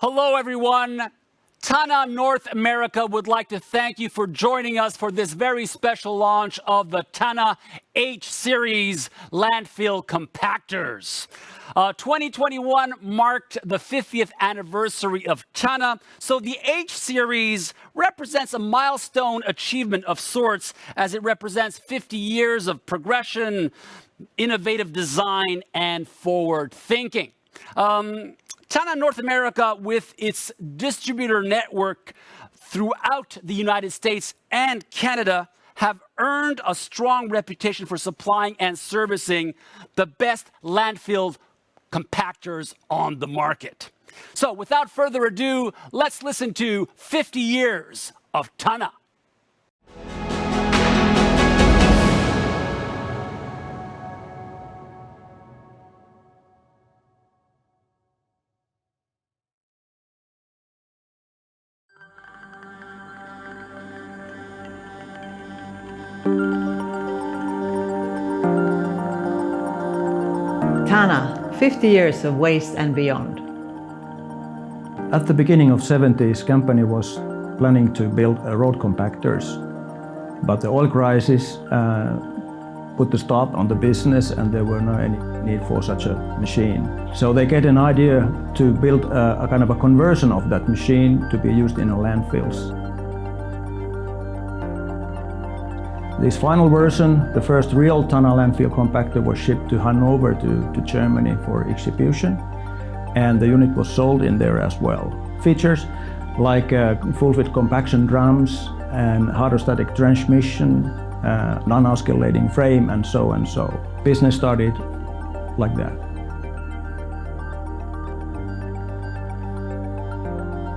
Hello, everyone. Tana North America would like to thank you for joining us for this very special launch of the Tana H-Series landfill compactors. 2021 marked the 50th anniversary of Tana, so the H-Series represents a milestone achievement of sorts as it represents 50 years of progression, innovative design, and forward thinking. Tana North America, with its distributor network throughout the United States and Canada, have earned a strong reputation for supplying and servicing the best landfill compactors on the market. So without further ado, let's listen to 50 years of Tana. Tana, 50 years of waste and beyond. At the beginning of 70s, company was planning to build road compactors, but the oil crisis put the stop on the business and there were no any need for such a machine. So they get an idea to build a kind of a conversion of that machine to be used in landfills. This final version, the first real Tana Landfill Compactor, was shipped to Hanover to Germany for execution, and the unit was sold in there as well. Features like full-fit compaction drums and hydrostatic transmission, non-oscillating frame, and so and so. Business started like that.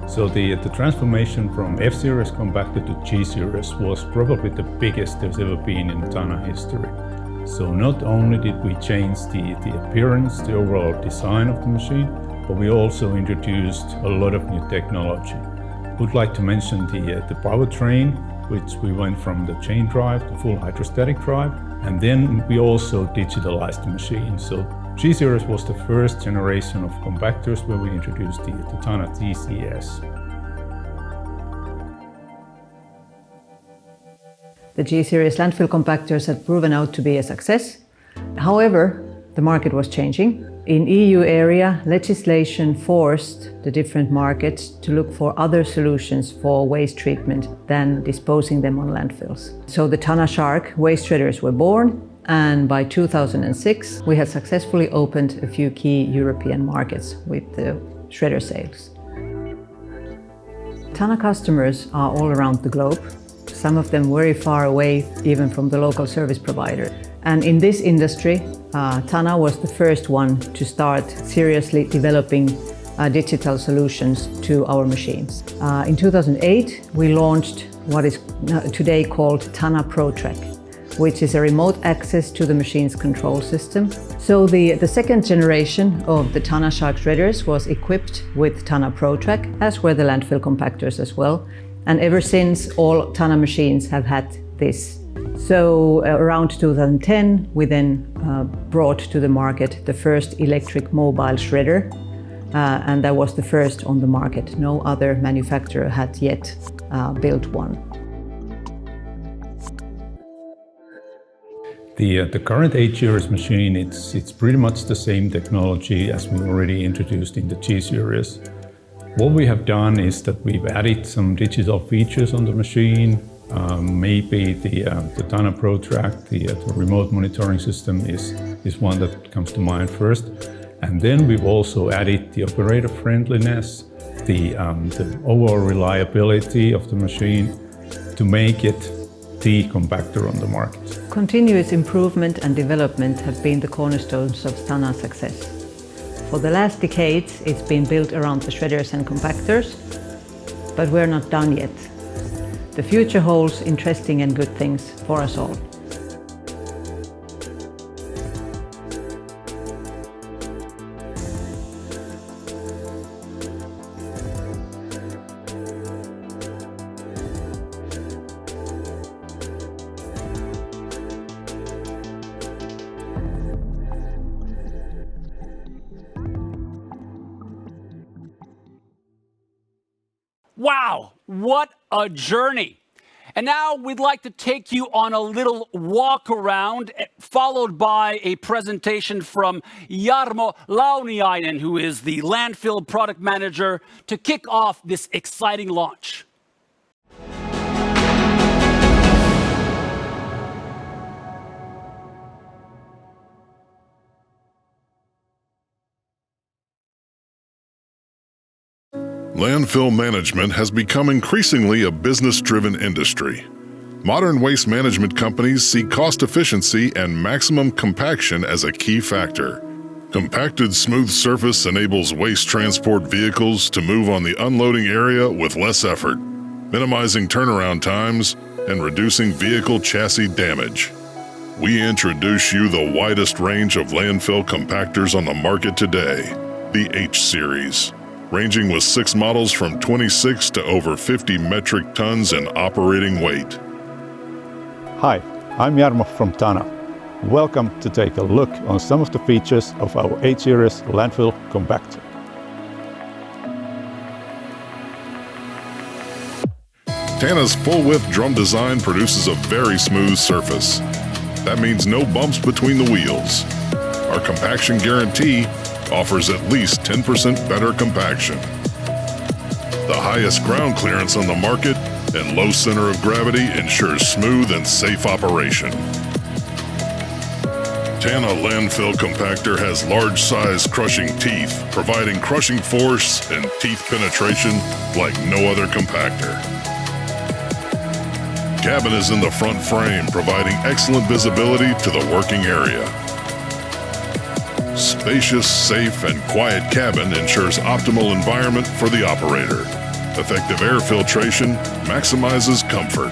So the transformation from F-Series compactor to G-Series was probably the biggest there's ever been in Tana history. So not only did we change the appearance, the overall design of the machine, but we also introduced a lot of new technology. Would like to mention the powertrain, which we went from the chain drive to full hydrostatic drive, and then we also digitalized the machine. So G-Series was the first generation of compactors where we introduced the Tana TCS. The G-Series landfill compactors had proven out to be a success. However, the market was changing. In EU area, legislation forced the different markets to look for other solutions for waste treatment than disposing them on landfills. So the Tana Shark waste shredders were born, and by 2006 we had successfully opened a few key European markets with the shredder sales. Tana customers are all around the globe, some of them very far away even from the local service provider. And in this industry, Tana was the first one to start seriously developing digital solutions to our machines. In 2008, we launched what is today called Tana ProTrack, which is a remote access to the machine's control system. So the second generation of the Tana Shark shredders was equipped with Tana ProTrack, as were the landfill compactors as well. And ever since, all Tana machines have had this. So around 2010, we then brought to the market the first electric mobile shredder, and that was the first on the market. No other manufacturer had yet built one. The current H-Series machine, it's pretty much the same technology as we already introduced in the G-Series. What we have done is that we've added some digital features on the machine. Maybe the Tana ProTrack, the remote monitoring system is one that comes to mind first. And then we've also added the operator friendliness, the overall reliability of the machine to make it the compactor on the market. Continuous improvement and development have been the cornerstones of Tana's success. For the last decades, it's been built around the shredders and compactors, but we're not done yet. The future holds interesting and good things for us all. Wow, what a journey. And now we'd like to take you on a little walk around, followed by a presentation from Jarmo Launiainen, who is the landfill product manager, to kick off this exciting launch. Landfill management has become increasingly a business-driven industry. Modern waste management companies see cost efficiency and maximum compaction as a key factor. Compacted smooth surface enables waste transport vehicles to move on the unloading area with less effort, minimizing turnaround times and reducing vehicle chassis damage. We introduce you the widest range of landfill compactors on the market today, the H-Series, ranging with 6 models from 26 to over 50 metric tons in operating weight. Hi, I'm Jarmo from Tana. Welcome to take a look on some of the features of our H-Series landfill compactor. Tana's full-width drum design produces a very smooth surface. That means no bumps between the wheels. Our compaction guarantee offers at least 10% better compaction. The highest ground clearance on the market and low center of gravity ensures smooth and safe operation. Tana Landfill Compactor has large-size crushing teeth, providing crushing force and teeth penetration like no other compactor. Cabin is in the front frame, providing excellent visibility to the working area. Spacious, safe, and quiet cabin ensures optimal environment for the operator. Effective air filtration maximizes comfort.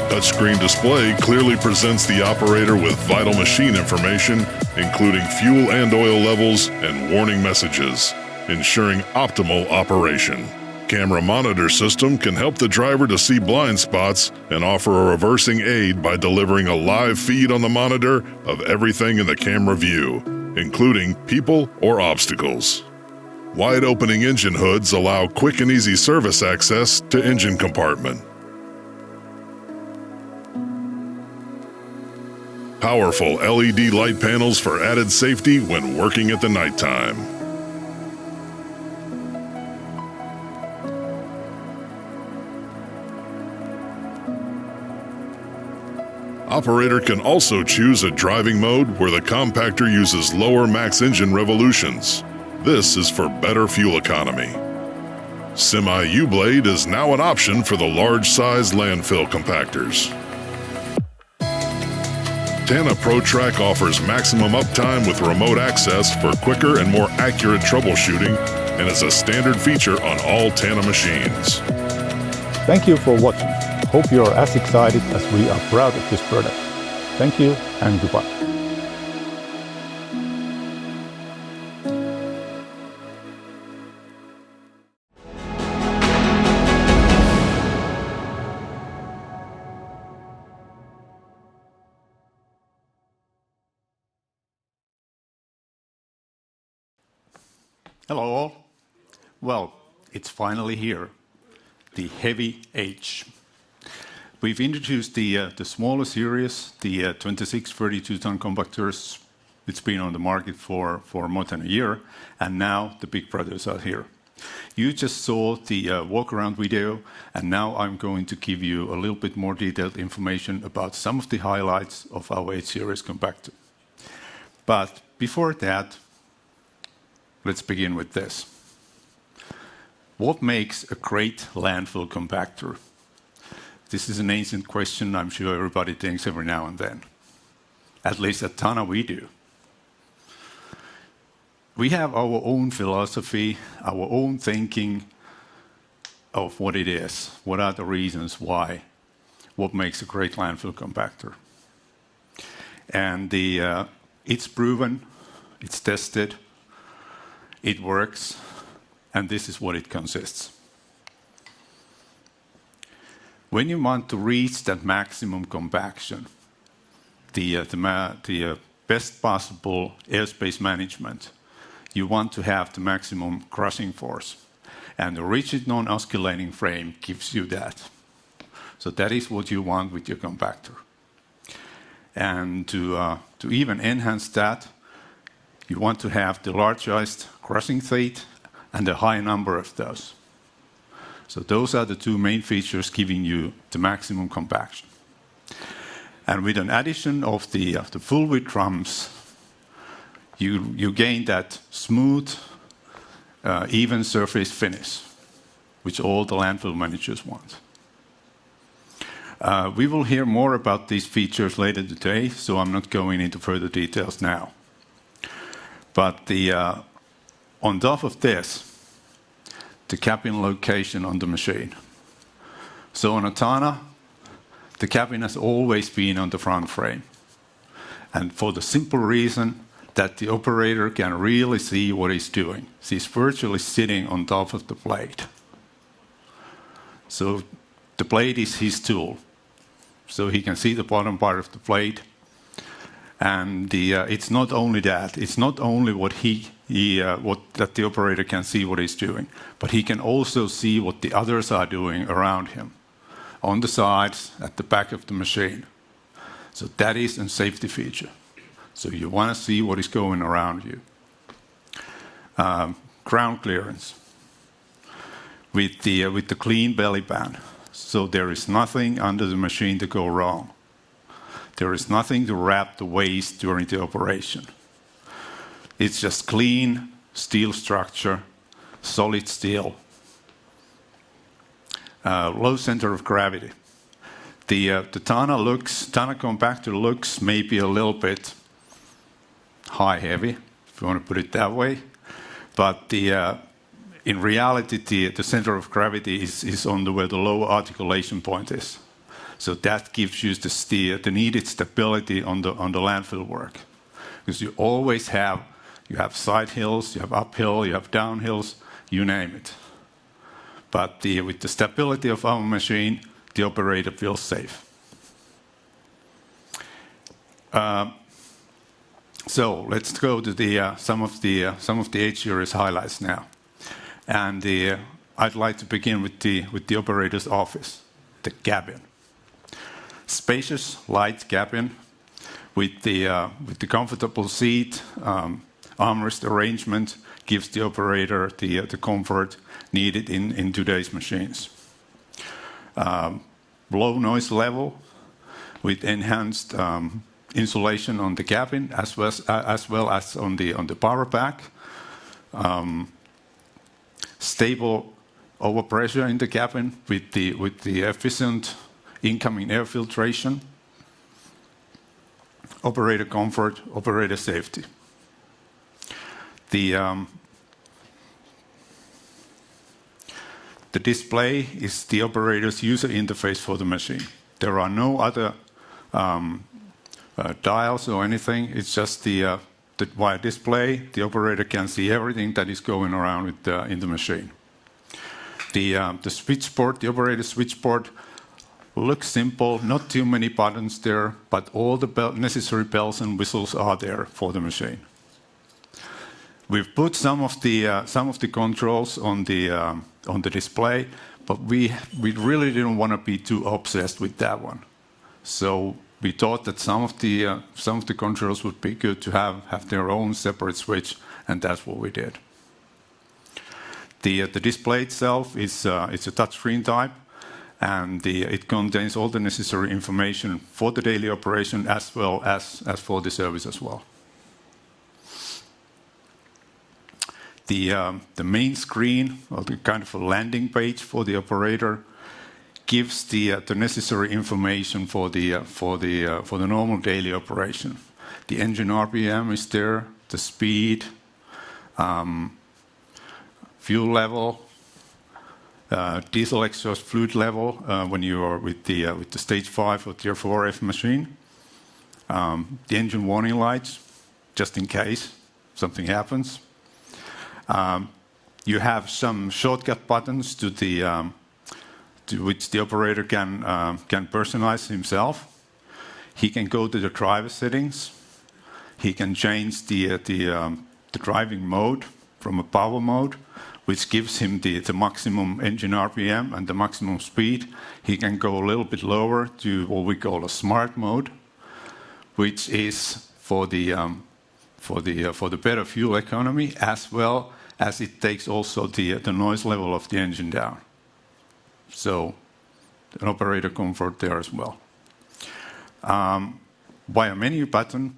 Touchscreen display clearly presents the operator with vital machine information, including fuel and oil levels and warning messages, ensuring optimal operation. Camera monitor system can help the driver to see blind spots and offer a reversing aid by delivering a live feed on the monitor of everything in the camera view, including people or obstacles. Wide opening engine hoods allow quick and easy service access to engine compartment. Powerful LED light panels for added safety when working at the nighttime. Operator can also choose a driving mode where the compactor uses lower max engine revolutions. This is for better fuel economy. Semi-U-blade is now an option for the large-size landfill compactors. Tana ProTrack offers maximum uptime with remote access for quicker and more accurate troubleshooting and is a standard feature on all Tana machines. Thank you for watching. Hope you are as excited as we are proud of this product. Thank you and goodbye. Hello all. Well, it's finally here, the Heavy H. We've introduced the smaller series, the 26 32-ton compactors. It's been on the market for more than a year, and now the big brothers are here. You just saw the walk-around video, and now I'm going to give you a little bit more detailed information about some of the highlights of our H-Series compactor. But before that, let's begin with this. What makes a great landfill compactor? This is an ancient question I'm sure everybody thinks every now and then. At least at Tana we do. We have our own philosophy, our own thinking of what it is. What are the reasons why? What makes a great landfill compactor? And it's proven, it's tested, it works, and this is what it consists. When you want to reach that maximum compaction, the best possible airspace management, you want to have the maximum crushing force. And the rigid non-oscillating frame gives you that. So that is what you want with your compactor. And to even enhance that, you want to have the largest crushing weight and a high number of those. So those are the two main features giving you the maximum compaction. And with an addition of the full width drums, you gain that smooth, even surface finish, which all the landfill managers want. We will hear more about these features later today, so I'm not going into further details now. But on top of this, the cabin location on the machine. So on a Tana, the cabin has always been on the front frame. And for the simple reason that the operator can really see what he's doing. He's virtually sitting on top of the blade. So the blade is his tool. So he can see the bottom part of the blade. And it's not only that. It's not only that the operator can see what he's doing, but he can also see what the others are doing around him, on the sides, at the back of the machine. So that is a safety feature. So you want to see what is going around you. Ground clearance with the clean belly band. So there is nothing under the machine to go wrong. There is nothing to wrap the waste during the operation. It's just clean steel structure, solid steel, low center of gravity. The Tana compactor looks maybe a little bit high heavy, if you want to put it that way, but in reality the center of gravity is on where the low articulation point is. So that gives you the needed stability on the landfill work, because you always have side hills, you have uphill, you have downhills, you name it. But with the stability of our machine, the operator feels safe. So let's go to some of the H-Series highlights now, and I'd like to begin with the operator's office, the cabin. Spacious, light cabin with the comfortable seat, armrest arrangement gives the operator the comfort needed in today's machines. Low noise level with enhanced insulation on the cabin as well as on the power pack. Stable overpressure in the cabin with the efficient incoming air filtration. Operator comfort, operator safety. The display is the operator's user interface for the machine. There are no other dials or anything. It's just the via display. The operator can see everything that is going around in the machine. The switchboard, the operator switchboard, looks simple. Not too many buttons there, but all the necessary bells and whistles are there for the machine. We've put some of the controls on the display, but we really didn't want to be too obsessed with that one. So we thought that some of the controls would be good to have their own separate switch, and that's what we did. The display itself is it's a touchscreen type, and it contains all the necessary information for the daily operation as well as for the service as well. The main screen, or the kind of a landing page for the operator, gives the necessary information for the normal daily operation. The engine RPM is there, the speed, fuel level, diesel exhaust fluid level when you are with the stage 5 or tier 4F machine. The engine warning lights, just in case something happens. You have some shortcut buttons to which the operator can personalize himself. He can go to the driver settings. He can change the driving mode a power mode, which gives him the maximum engine RPM and the maximum speed. He can go a little bit lower to what we call a smart mode, which is for the better fuel economy, as well as it takes also the noise level of the engine down. So an operator comfort there as well. By a menu button,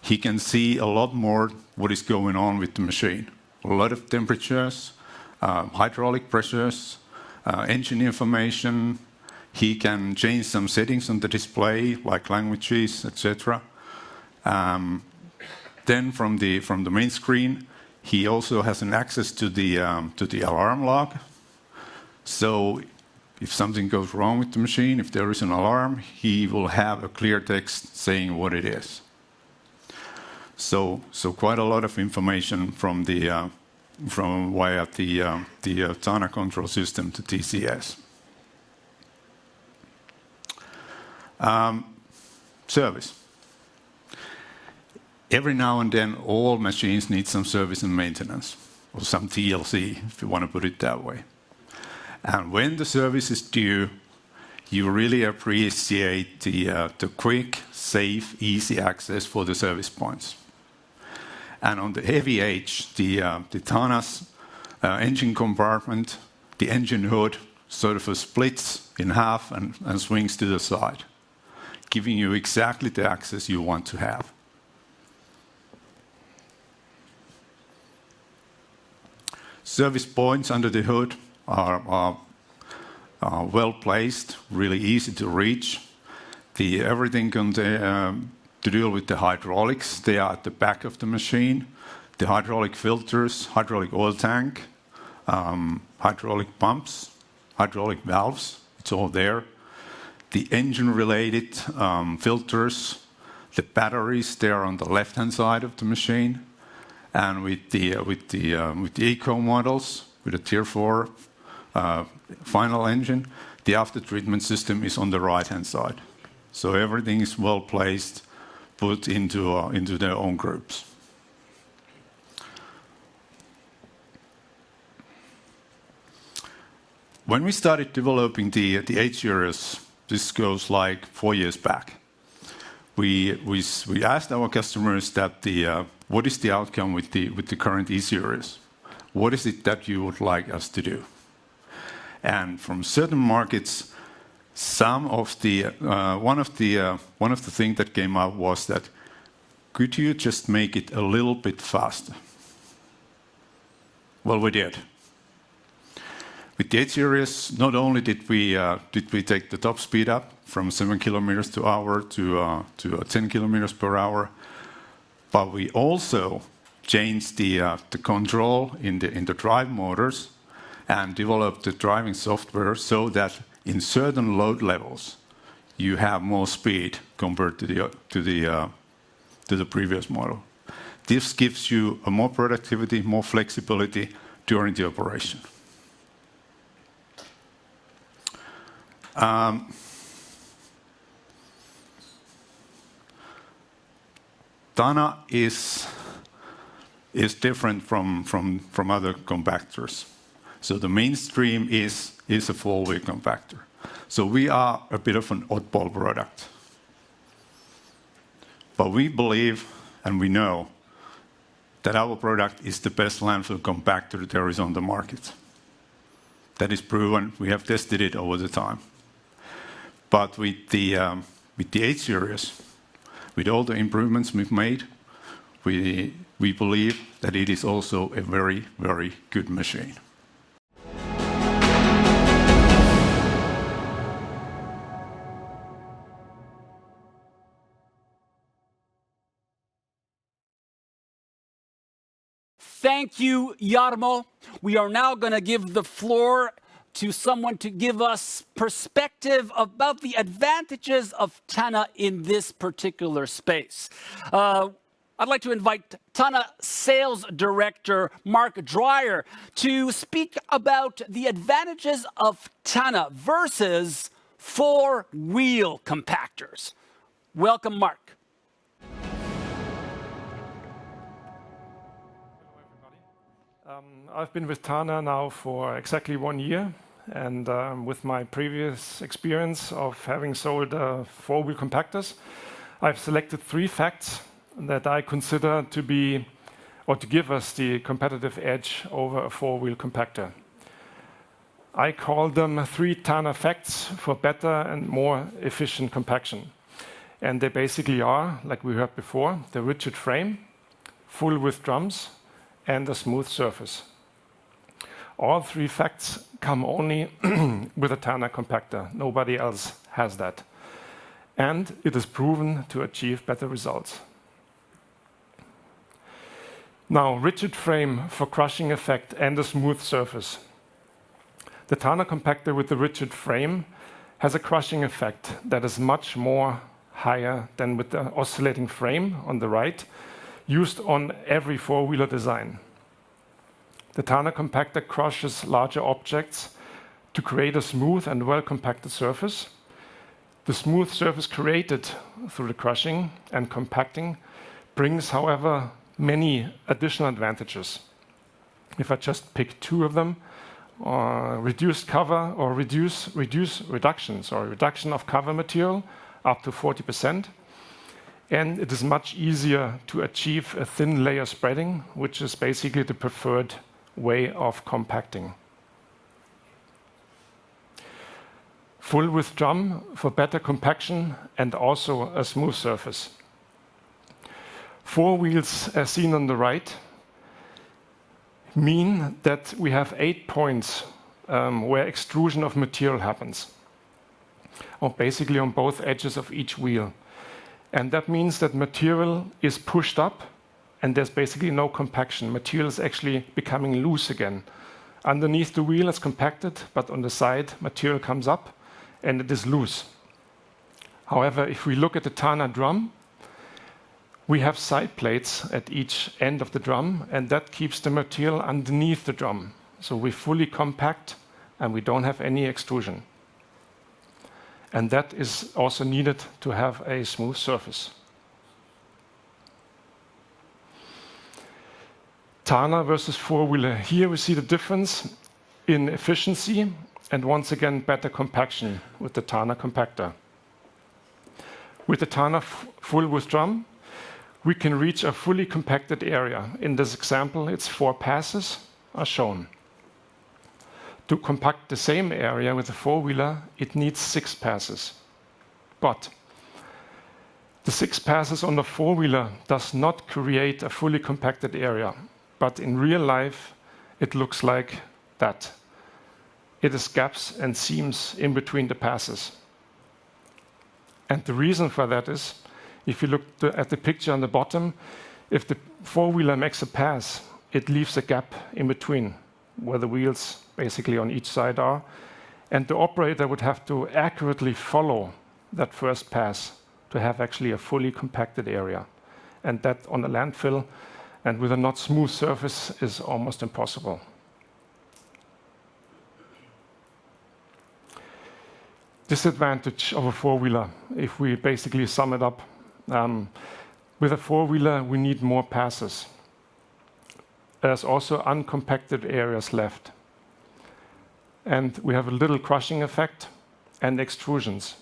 he can see a lot more what is going on with the machine. A lot of temperatures, hydraulic pressures, engine information. He can change some settings on the display, like languages, etc. Then from the main screen, he also has an access to the alarm log. So if something goes wrong with the machine, if there is an alarm, he will have a clear text saying what it is. So quite a lot of information from via the Tana control system to TCS. Service. Every now and then, all machines need some service and maintenance, or some TLC, if you want to put it that way. And when the service is due, you really appreciate the quick, safe, easy access for the service points. And on the heavy H, the Tana's engine compartment, the engine hood sort of splits in half and swings to the side, giving you exactly the access you want to have. Service points under the hood are well placed, really easy to reach. Everything to deal with the hydraulics, they are at the back of the machine. The hydraulic filters, hydraulic oil tank, hydraulic pumps, hydraulic valves, it's all there. The engine-related filters, the batteries, they are on the left-hand side of the machine. And with the Eco models, with the Tier 4 final engine, the after-treatment system is on the right-hand side. So everything is well placed, put into their own groups. When we started developing the H-Series, this goes like 4 years back. We asked our customers that what is the outcome with the current E-Series? What is it that you would like us to do? And from certain markets, one of the things that came up was that could you just make it a little bit faster? Well, we did. With the H-Series, not only did we take the top speed up from 7 kilometers per hour to 10 kilometers per hour, but we also changed the control in the drive motors and developed the driving software so that in certain load levels you have more speed compared to the previous model. This gives you a more productivity, more flexibility during the operation. Tana is different from other compactors. So the mainstream is a four-wheel compactor. So we are a bit of an oddball product. But we believe and we know that our product is the best landfill compactor there is on the market. That is proven. We have tested it over the time. But with the H-Series, with all the improvements we've made, we believe that it is also a very, very good machine. Thank you, Jarmo. We are now going to give the floor to someone to give us perspective about the advantages of Tana in this particular space. I'd like to invite Tana Sales Director Mark Dreyer to speak about the advantages of Tana versus four-wheel compactors. Welcome, Mark. Hello, I've been with Tana now for exactly 1 year, and with my previous experience of having sold four-wheel compactors, I've selected 3 facts that I consider to be, or to give us the competitive edge over a four-wheel compactor. I call them 3 Tana facts for better and more efficient compaction. And they basically are, like we heard before, the rigid frame, full width drums, and a smooth surface. All 3 facts come only with a Tana compactor. Nobody else has that. And it is proven to achieve better results. Now, rigid frame for crushing effect and a smooth surface. The Tana compactor with the rigid frame has a crushing effect that is much more higher than with the oscillating frame on the right, used on every four-wheeler design. The Tana compactor crushes larger objects to create a smooth and well-compacted surface. The smooth surface created through the crushing and compacting brings, however, many additional advantages. If I just pick 2 of them, reduced cover or reduction of cover material up to 40%. And it is much easier to achieve a thin layer spreading, which is basically the preferred way of compacting. Full width drum for better compaction and also a smooth surface. 4 wheels, as seen on the right, mean that we have 8 points where extrusion of material happens, or basically on both edges of each wheel. And that means that material is pushed up and there's basically no compaction. Material is actually becoming loose again. Underneath the wheel it's compacted, but on the side material comes up and it is loose. However, if we look at the Tana drum, we have side plates at each end of the drum, and that keeps the material underneath the drum. So we fully compact and we don't have any extrusion. And that is also needed to have a smooth surface. Tana versus four-wheeler. Here we see the difference in efficiency and once again better compaction with the Tana compactor. With the Tana full width drum, we can reach a fully compacted area. In this example, it's 4 passes are shown. To compact the same area with a four-wheeler, it needs 6 passes. But the 6 passes on the four-wheeler does not create a fully compacted area. But in real life, it looks like that. It is gaps and seams in between the passes. And the reason for that is, if you look at the picture on the bottom, if the four-wheeler makes a pass, it leaves a gap in between where the wheels basically on each side are. And the operator would have to accurately follow that first pass to have actually a fully compacted area. And that on a landfill and with a not smooth surface is almost impossible. Disadvantage of a four-wheeler, if we basically sum it up. With a four-wheeler, we need more passes. There's also uncompacted areas left. And we have a little crushing effect and extrusions.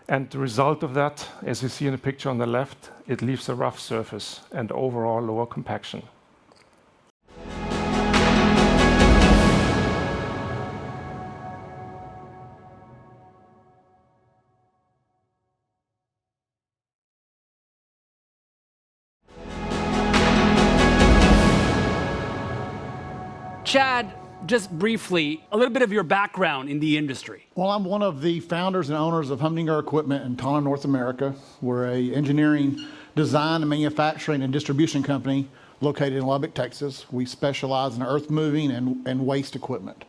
And the result of that, as you see in the picture on the left, it leaves a rough surface and overall lower compaction. Chad, just briefly, a little bit of your background in the industry. Well, I'm one of the founders and owners of Humdinger Equipment in Tana, North America. We're an engineering, design, and manufacturing and distribution company located in Lubbock, Texas. We specialize in earth moving and waste equipment.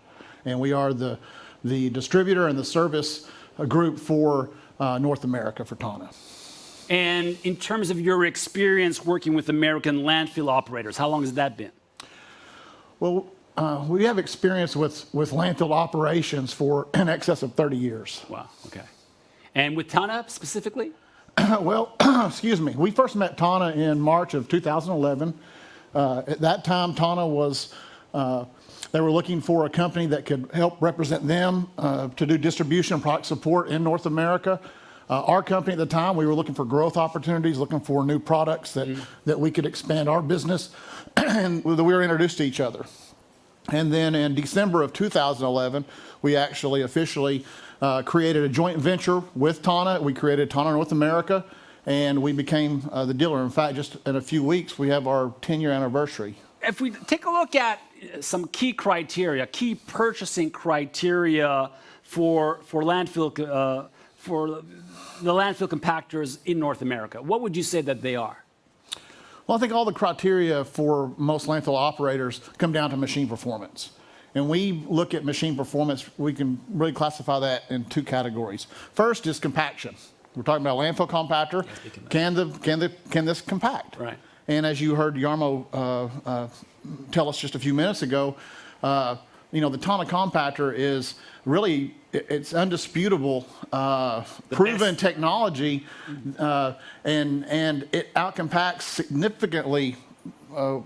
And we are the distributor and the service group for North America for Tana. And in terms of your experience working with American landfill operators, how long has that been? Well, we have experience with landfill operations for in excess of 30 years. Wow, okay. And with Tana specifically? Well, excuse me. We first met Tana in March of 2011. At that time, Tana was They were looking for a company that could help represent them to do distribution and product support in North America. Our company at the time, we were looking for growth opportunities, looking for new products that we could expand our business, and we were introduced to each other. And then in December of 2011, we actually officially created a joint venture with Tana. We created Tana North America, and we became the dealer. In fact, just in a few weeks, we have our 10-year anniversary. If we take a look at some key criteria, key purchasing criteria for landfill for the landfill compactors in North America, what would you say that they are? Well, I think all the criteria for most landfill operators come down to machine performance. And we look at machine performance, we can really classify that in two categories. First is compaction. We're talking about a landfill compactor. Can this compact? Right. And as you heard Yarmo tell us just a few minutes ago, the Tana compactor is really, it's undisputable, proven technology, and it outcompacts significantly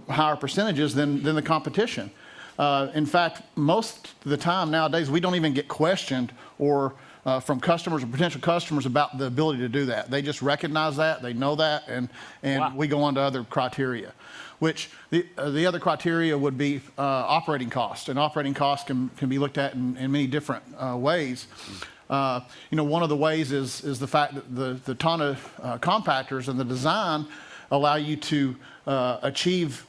higher percentages than the competition. In fact, most of the time nowadays, we don't even get questioned or from customers or potential customers about the ability to do that. They just recognize that, they know that, and wow. We go on to other criteria, which the other criteria would be operating cost. And operating cost can be looked at in many different ways. One of the ways is the fact that the Tana compactors and the design allow you to achieve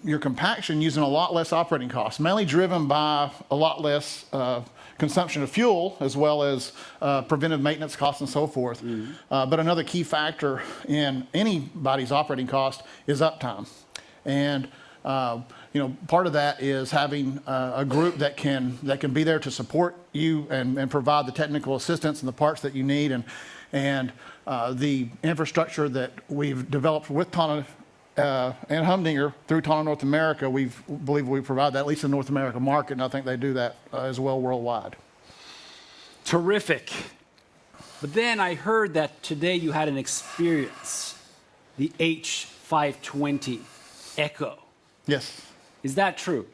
your compaction using a lot less operating costs, mainly driven by a lot less consumption of fuel, as well as preventive maintenance costs and so forth. Mm-hmm. But another key factor in anybody's operating cost is uptime. And part of that is having a group that can be there to support you and provide the technical assistance and the parts that you need. And the infrastructure that we've developed with Tana and Humdinger through Tana North America, we believe we provide that, at least in the North American market, and I think they do that as well worldwide. Terrific. But then I heard that today you had an experience, the H520 Echo. Yes. Is that true?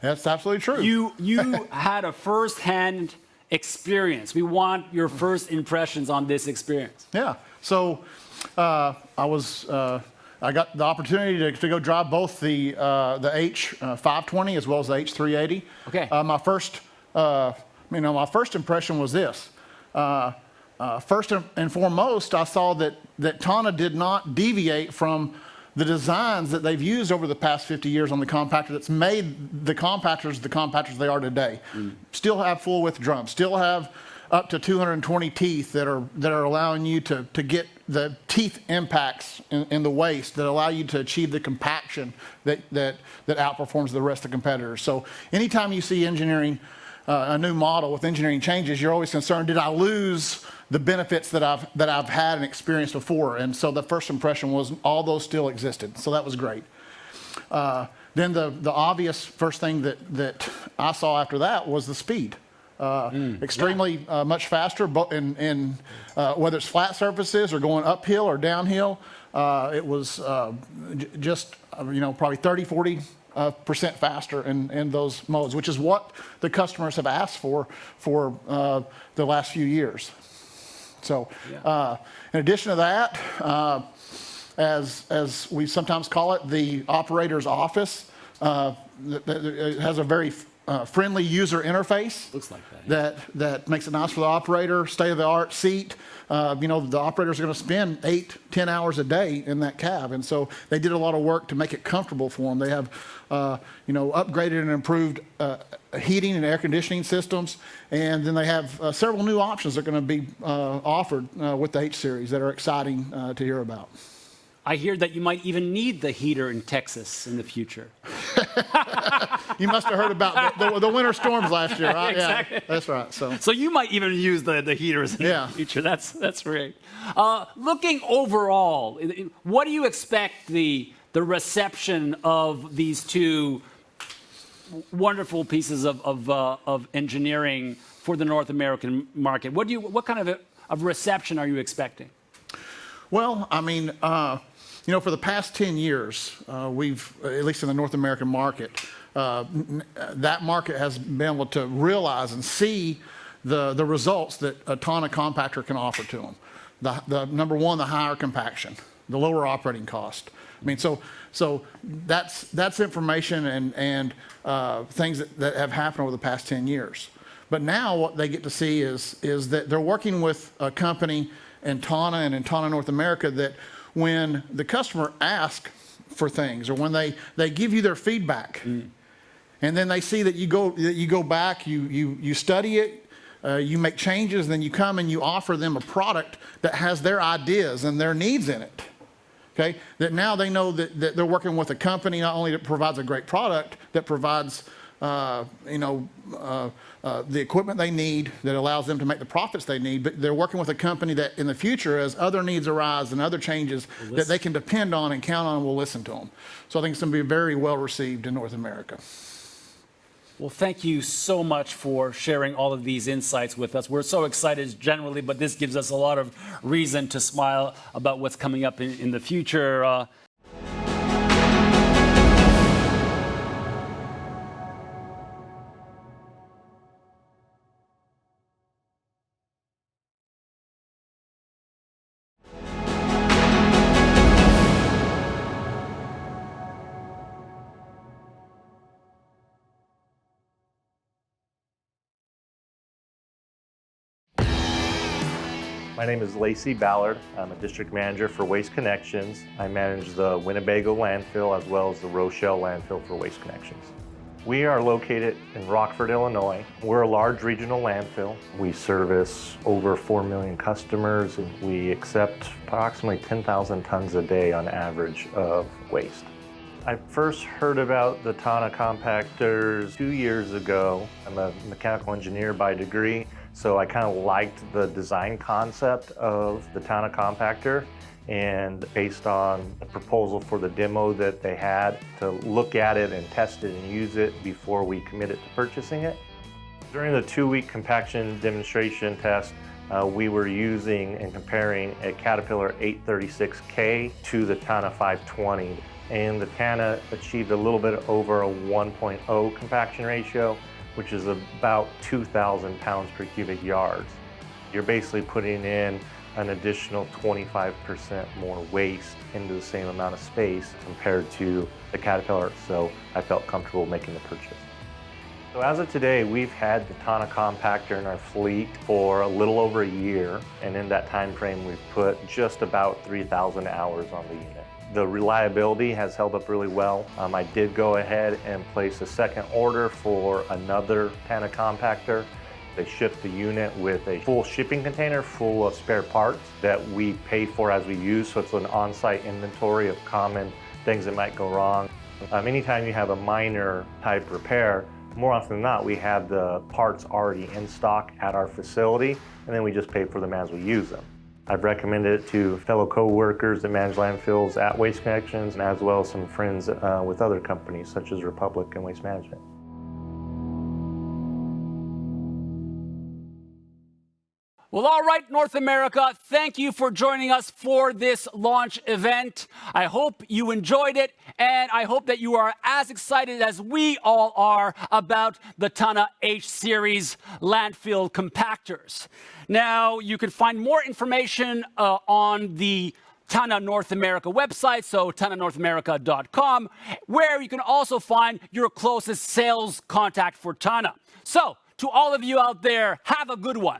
That's absolutely true. You had a first-hand experience. We want your first impressions on this experience. Yeah. So I got the opportunity to go drive both the H520 as well as the H380. Okay. My first impression was this. First and foremost, I saw that Tana did not deviate from the designs that they've used over the past 50 years on the compactor that's made the compactors they are today. Mm. Still have full width drums, still have up to 220 teeth that are allowing you to get the teeth impacts in the waste that allow you to achieve the compaction that outperforms the rest of the competitors. So anytime you see engineering, a new model with engineering changes, you're always concerned, did I lose the benefits that I've had and experienced before? And so the first impression was all those still existed. So that was great. Then the obvious first thing that I saw after that was the speed. Extremely much faster, in whether it's flat surfaces or going uphill or downhill. It was just probably 30-40% faster in those modes, which is what the customers have asked for the last few years. So in addition to that, as we sometimes call it, the operator's office, it has a very friendly user interface. Looks like that. Yeah. That makes it nice for the operator, state-of-the-art seat. The operators are going to spend 8-10 hours a day in that cab, and so they did a lot of work to make it comfortable for them. They have, upgraded and improved heating and air conditioning systems, and then they have several new options that are going to be offered with the H Series that are exciting to hear about. I hear that you might even need the heater in Texas in the future. You must have heard about the winter storms last year, right? Exactly. Yeah, that's right. So you might even use the heaters in the future. That's great. Looking overall, what do you expect the reception of these two wonderful pieces of engineering for the North American market? What kind of reception are you expecting? Well, I mean, For the past 10 years, we've, at least in the North American market, that market has been able to realize and see the results that a Tana compactor can offer to them. The number one, the higher compaction, the lower operating cost. I mean, so that's information and things that have happened over the past 10 years. But now what they get to see is that they're working with a company in Tana and in Tana North America that when the customer asks for things or when they give you their feedback, and then they see that you go back, you study it, you make changes, then you come and you offer them a product that has their ideas and their needs in it. Okay, that now they know that they're working with a company not only that provides a great product, that provides the equipment they need that allows them to make the profits they need, but they're working with a company that in the future, as other needs arise and other changes, that they can depend on and count on and will listen to them. So I think it's going to be very well received in North America. Well, thank you so much for sharing all of these insights with us. We're so excited generally, but this gives us a lot of reason to smile about what's coming up in the future. My name is Lacey Ballard. I'm a district manager for Waste Connections. I manage the Winnebago landfill as well as the Rochelle landfill for Waste Connections. We are located in Rockford, Illinois. We're a large regional landfill. We service over 4 million customers and we accept approximately 10,000 tons a day on average of waste. I first heard about the Tana compactors 2 years ago. I'm a mechanical engineer by degree, so I kind of liked the design concept of the Tana compactor, and based on the proposal for the demo that they had to look at it and test it and use it before we committed to purchasing it. During the 2-week compaction demonstration test, we were using and comparing a Caterpillar 836K to the Tana 520. And the Tana achieved a little bit over a 1.0 compaction ratio, which is about 2,000 pounds per cubic yards. You're basically putting in an additional 25% more waste into the same amount of space compared to the Caterpillar, so I felt comfortable making the purchase. So as of today, we've had the Tana compactor in our fleet for a little over a year, and in that time frame, we've put just about 3,000 hours on the unit. The reliability has held up really well. I did go ahead and place a second order for another Tana compactor. They shipped the unit with a full shipping container full of spare parts that we pay for as we use, so it's an on-site inventory of common things that might go wrong. Anytime you have a minor type repair, more often than not, we have the parts already in stock at our facility, and then we just pay for them as we use them. I've recommended it to fellow co-workers that manage landfills at Waste Connections, and as well as some friends with other companies such as Republic and Waste Management. Well, all right, North America, thank you for joining us for this launch event. I hope you enjoyed it, and I hope that you are as excited as we all are about the Tana H-Series landfill compactors. Now, you can find more information on the Tana North America website, so tananorthamerica.com, where you can also find your closest sales contact for Tana. So, to all of you out there, have a good one.